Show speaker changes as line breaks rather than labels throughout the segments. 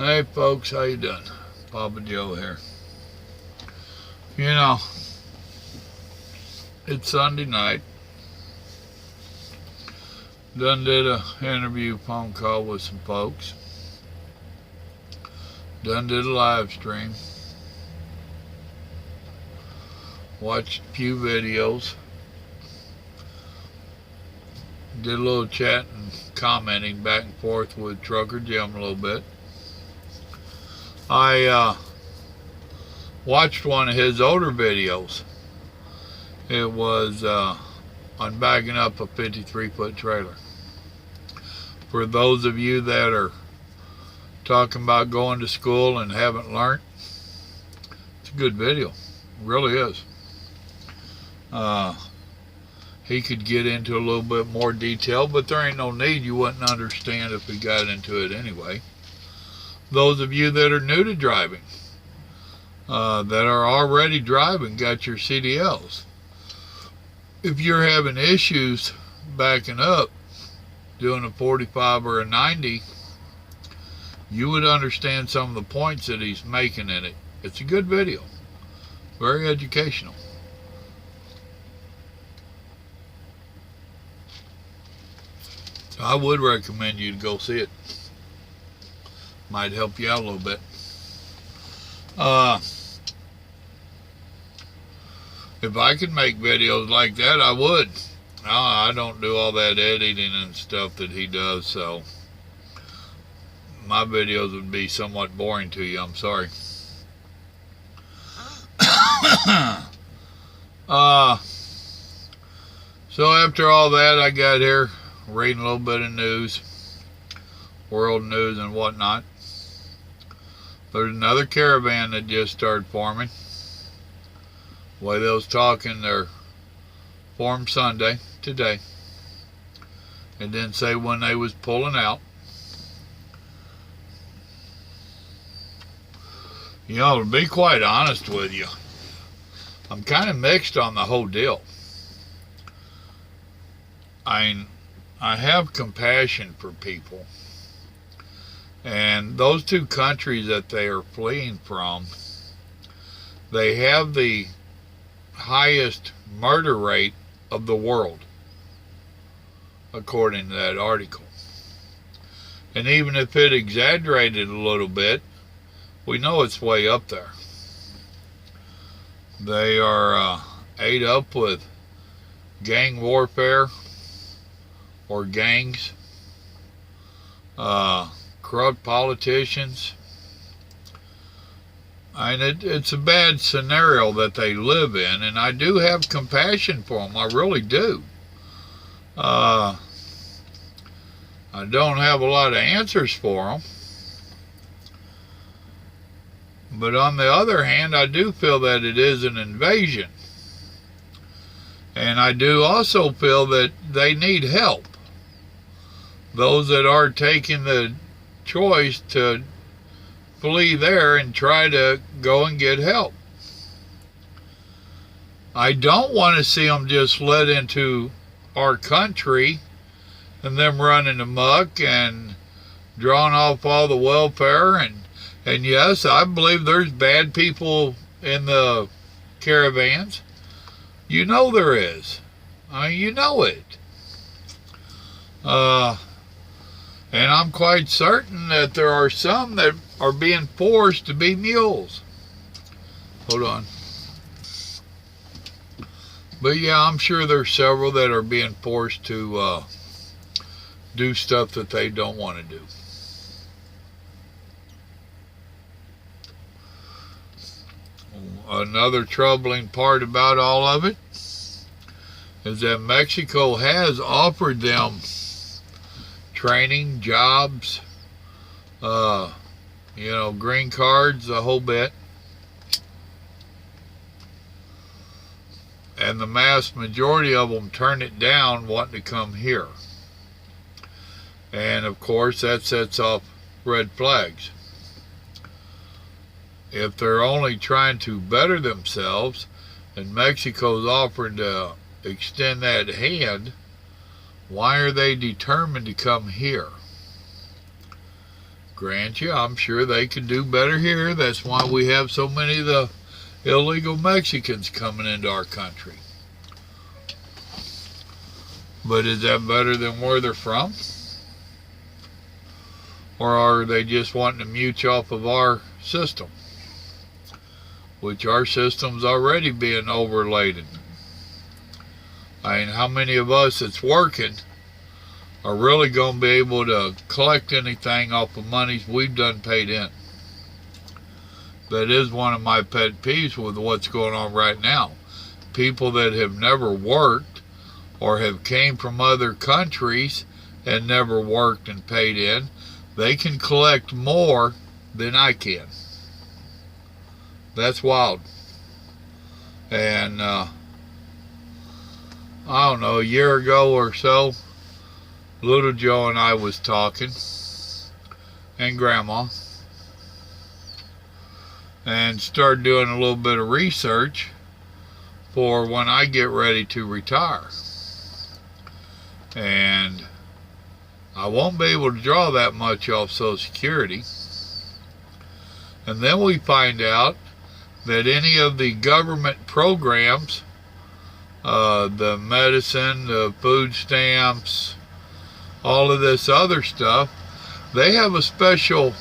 Hey folks, how you doing? Papa Joe here. You know, it's Sunday night. Done did a interview phone call with some folks. Done did a live stream. Watched a few videos. Did a little chat and commenting back and forth with Trucker Jim a little bit. I watched one of his older videos. It was on backing up a 53-foot trailer. For those of you that are talking about going to school and haven't learned, it's a good video. It really is. He could get into a little bit more detail, but there ain't no need. You wouldn't understand if we got into it anyway. Those of you that are new to driving, that are already driving, got your CDLs. If you're having issues backing up, doing a 45 or a 90, you would understand some of the points that he's making in it. It's a good video. Very educational. So I would recommend you to go see it. Might help you out a little bit. If I could make videos like that, I would. I don't do all that editing and stuff that he does, so my videos would be somewhat boring to you. I'm sorry. So after all that, I got here reading a little bit of news, world news and whatnot. There's another caravan that just started forming. The way they was talking, they're formed Sunday, today. It didn't say when they was pulling out. You know, to be quite honest with you, I'm kind of mixed on the whole deal. I have compassion for people. And those two countries that they are fleeing from, they have the highest murder rate of the world, according to that article. And even if it exaggerated a little bit, we know it's way up there. They are ate up with gang warfare or gangs, corrupt politicians. And it's a bad scenario that they live in, and I do have compassion for them. I really do. I don't have a lot of answers for them. But on the other hand, I do feel that it is an invasion. And I do also feel that they need help. Those that are taking the choice to flee there and try to go and get help. I don't want to see them just let into our country and them running amok and drawing off all the welfare. And yes, I believe there's bad people in the caravans. You know there is. I mean, you know it. And I'm quite certain that there are some that are being forced to be mules. Hold on. But yeah, I'm sure there's several that are being forced to do stuff that they don't want to do. Another troubling part about all of it is that Mexico has offered them training, jobs, green cards, the whole bit. And the mass majority of them turn it down wanting to come here. And of course that sets off red flags. If they're only trying to better themselves and Mexico's offering to extend that hand, why are they determined to come here? Grant you, I'm sure they could do better here. That's why we have so many of the illegal Mexicans coming into our country. But is that better than where they're from? Or are they just wanting to mooch off of our system? Which our system's already being overladen. I mean, how many of us that's working are really going to be able to collect anything off of monies we've done paid in? That is one of my pet peeves with what's going on right now. People that have never worked or have came from other countries and never worked and paid in, they can collect more than I can. That's wild. And I don't know, a year ago or so, little Joe and I was talking, and Grandma, and started doing a little bit of research for when I get ready to retire. And I won't be able to draw that much off Social Security. And then we find out that any of the government programs, the medicine, the food stamps, all of this other stuff, they have a special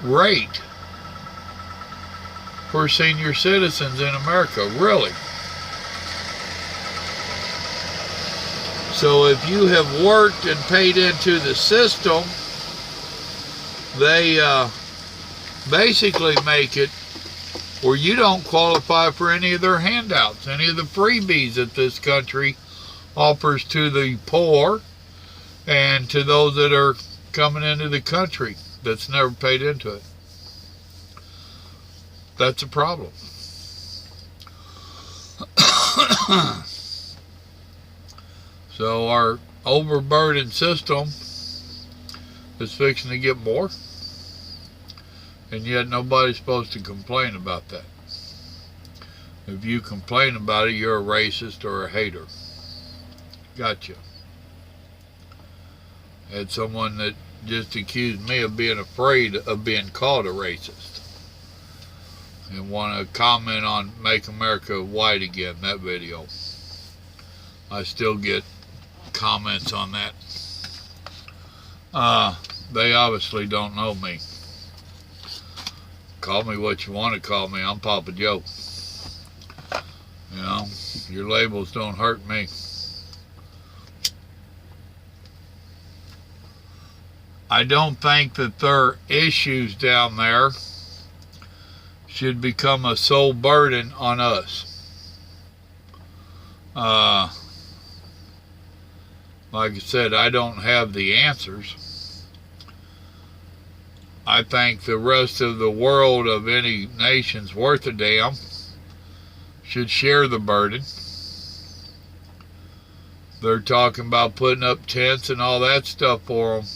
rate for senior citizens in America, really. So if you have worked and paid into the system, they basically make it where you don't qualify for any of their handouts, any of the freebies that this country offers to the poor and to those that are coming into the country that's never paid into it. That's a problem. So our overburdened system is fixing to get more, and yet nobody's supposed to complain about that. If you complain about it, you're a racist or a hater. Gotcha. Had someone that just accused me of being afraid of being called a racist and want to comment on Make America White Again, that video. I still get comments on that. They obviously don't know me. Call me what you want to call me. I'm Papa Joe. You know, your labels don't hurt me. I don't think that their issues down there should become a sole burden on us. Like I said, I don't have the answers. I think the rest of the world of any nation's worth a damn should share the burden. They're talking about putting up tents and all that stuff for them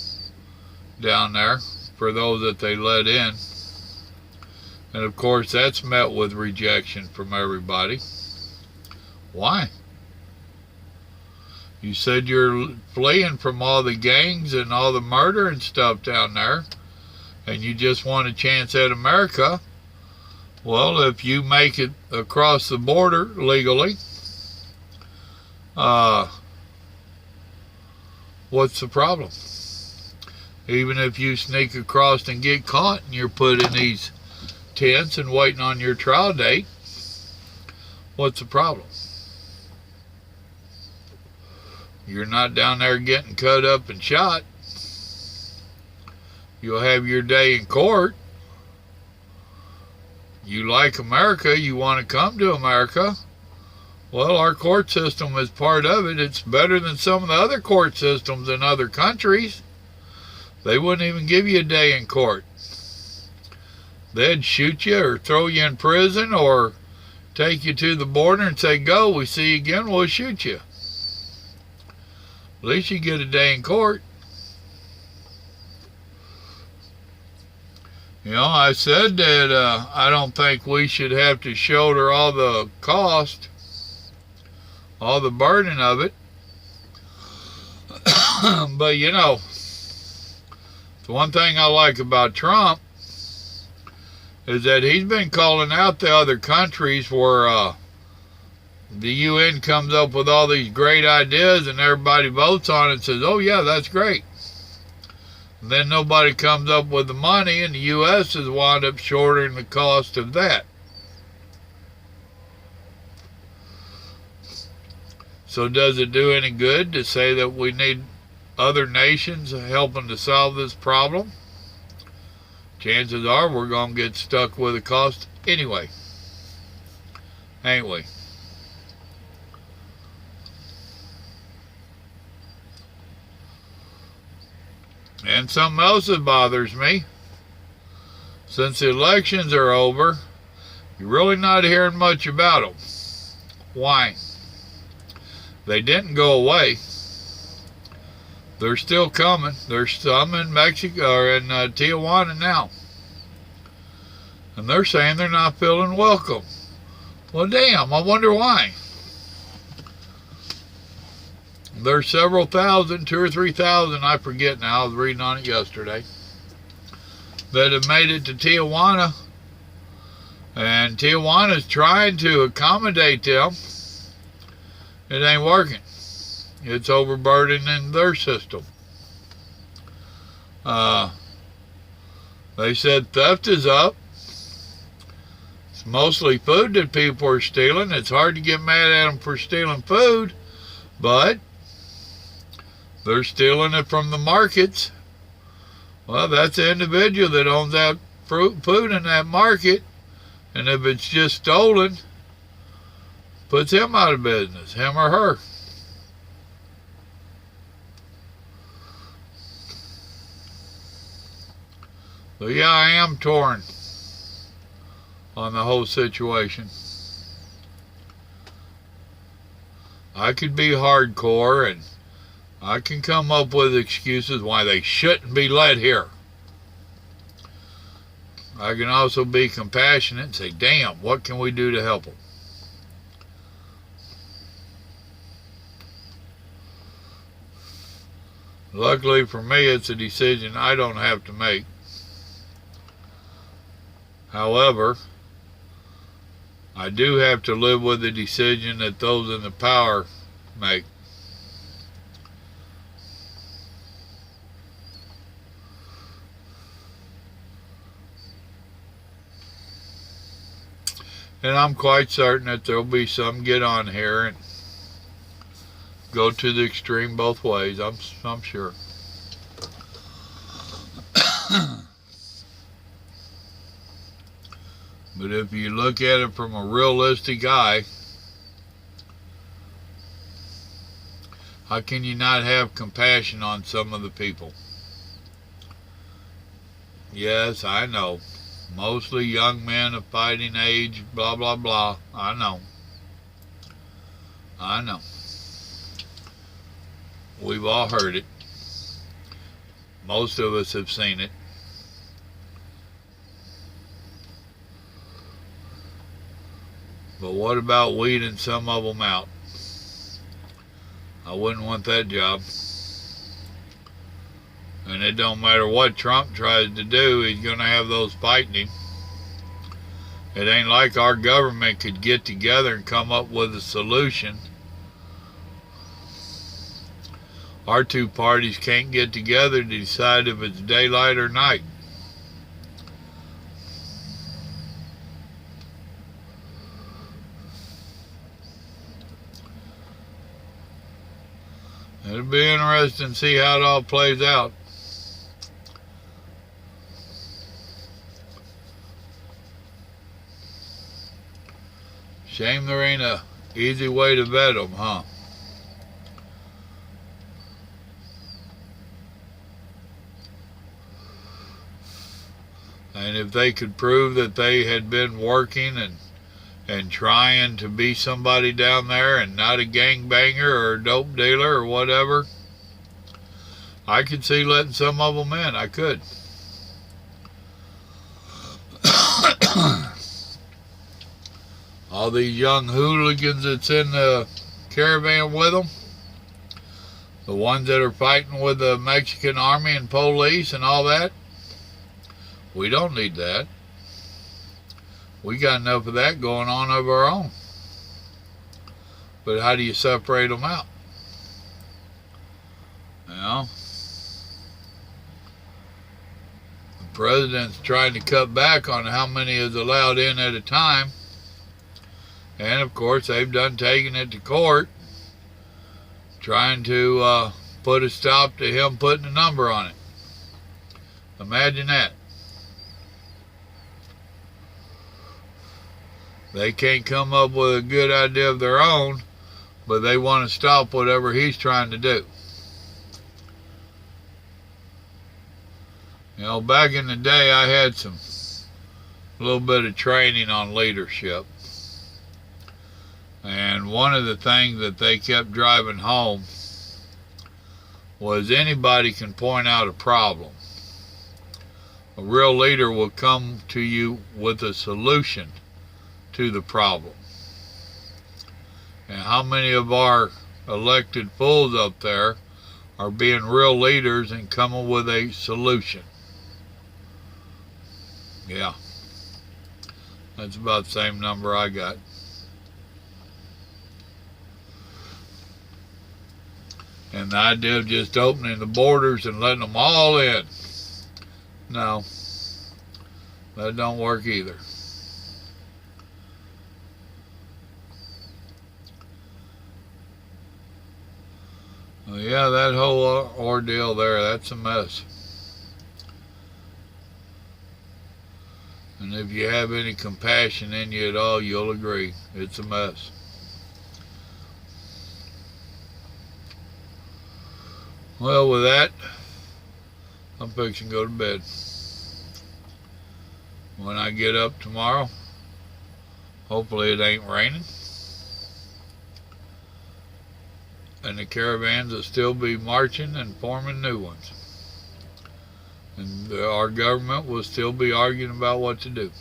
down there, for those that they let in. And of course that's met with rejection from everybody. Why? You said you're fleeing from all the gangs and all the murder and stuff down there, and you just want a chance at America. Well, if you make it across the border legally, what's the problem? Even if you sneak across and get caught and you're put in these tents and waiting on your trial date, what's the problem? You're not down there getting cut up and shot. You'll have your day in court. You like America, you want to come to America. Well, our court system is part of it. It's better than some of the other court systems in other countries. They wouldn't even give you a day in court. They'd shoot you or throw you in prison or take you to the border and say, go, we see you again, we'll shoot you. At least you get a day in court. You know, I said that I don't think we should have to shoulder all the cost, all the burden of it. But, you know, The one thing I like about Trump is that he's been calling out the other countries where the UN comes up with all these great ideas and everybody votes on it and says, oh yeah, that's great. And then nobody comes up with the money and the US has wound up shorting the cost of that. So does it do any good to say that we need other nations helping to solve this problem? Chances are we're going to get stuck with the cost anyway. Ain't we? And something else that bothers me, since the elections are over, you're really not hearing much about them. Why? They didn't go away. They're still coming. There's some in Mexico or in Tijuana now. And they're saying they're not feeling welcome. Well, damn, I wonder why. There's several thousand, 2,000 or 3,000, I forget now, I was reading on it yesterday, that have made it to Tijuana. And Tijuana's trying to accommodate them. It ain't working. It's overburdening their system. They said theft is up. It's mostly food that people are stealing. It's hard to get mad at them for stealing food, but they're stealing it from the markets. Well, that's the individual that owns that food in that market, and if it's just stolen, puts him out of business, him or her. So yeah, I am torn on the whole situation. I could be hardcore and I can come up with excuses why they shouldn't be let here. I can also be compassionate and say, damn, what can we do to help them? Luckily for me, it's a decision I don't have to make. However, I do have to live with the decision that those in the power make. And I'm quite certain that there'll be some get on here and go to the extreme both ways. I'm sure. But if you look at it from a realistic eye, how can you not have compassion on some of the people? Yes, I know. Mostly young men of fighting age, blah, blah, blah. I know. We've all heard it. Most of us have seen it. But what about weeding some of them out? I wouldn't want that job. And it don't matter what Trump tries to do, he's going to have those fighting him. It ain't like our government could get together and come up with a solution. Our two parties can't get together to decide if it's daylight or night. It'll be interesting to see how it all plays out. Shame there ain't a easy way to vet them, huh? And if they could prove that they had been working and trying to be somebody down there and not a gangbanger or a dope dealer or whatever, I could see letting some of them in. I could. All these young hooligans that's in the caravan with them, The ones that are fighting with the Mexican army and police and all that, we don't need that. We got enough of that going on of our own. But how do you separate them out? You know? The president's trying to cut back on how many is allowed in at a time. And of course, they've done taking it to court, trying to put a stop to him putting a number on it. Imagine that. They can't come up with a good idea of their own, but they want to stop whatever he's trying to do. You know, back in the day, I had a little bit of training on leadership. And one of the things that they kept driving home was anybody can point out a problem. A real leader will come to you with a solution to the problem. And how many of our elected fools up there are being real leaders and coming with a solution? Yeah. That's about the same number I got. And the idea of just opening the borders and letting them all in, no, that don't work either. Well, yeah, that whole ordeal there, that's a mess. And if you have any compassion in you at all, you'll agree, it's a mess. Well, with that, I'm fixing to go to bed. When I get up tomorrow, hopefully it ain't raining. And the caravans will still be marching and forming new ones. And our government will still be arguing about what to do,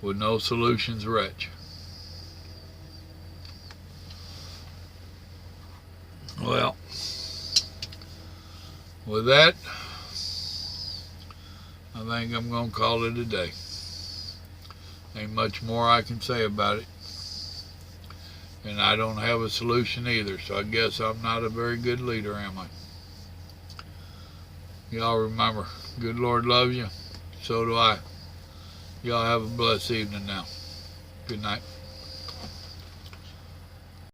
with no solutions reach. Well, with that, I think I'm going to call it a day. Ain't much more I can say about it. And I don't have a solution either, so I guess I'm not a very good leader, am I? Y'all remember, good Lord loves you, so do I. Y'all have a blessed evening now. Good night.